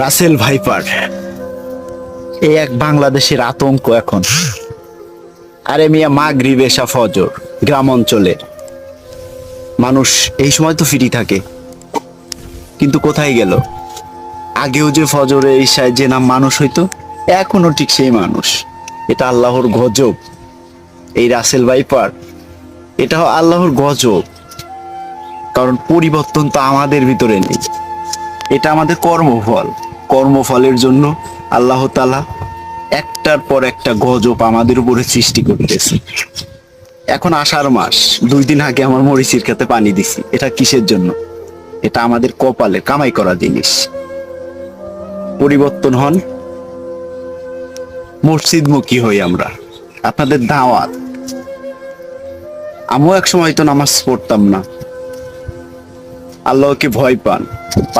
Russell viper এই এক বাংলাদেশের আতঙ্ক এখন। আরে মিয়া, মাগরিব এশা ফজর, গ্রাম অঞ্চলে মানুষ এই সময় তো ফ্রি থাকে, কিন্তু কোথায় গেল? আগেও যে ফজরে ঈশায় যে নাম মানুষ হইতো, এখনো ঠিক সেই মানুষ। এটা আল্লাহর গজব। এই রাসেল ভাইপার, এটা আল্লাহর গজব। কারণ পরিবর্তন তো আমাদের ভিতরে নেই, এটা আমাদের কর্মফল। কর্মফলের জন্য আল্লাহ তাআলা একটার পর একটা গজব আমাদের উপরে সৃষ্টি করতেছে। এখন আষাঢ় মাস, 2 দিন আগে আমার মরিচের খেতে পানি দিছি। এটা কিসের জন্য? এটা আমাদের কপালে কামাই করা জিনিস। পরিবর্তন হন, মসজিদমুখী হই আমরা। আপনাদের দাওয়াত। আমিও এক সময় তো নামাজ পড়তাম না। আল্লাহকে ভয় পান।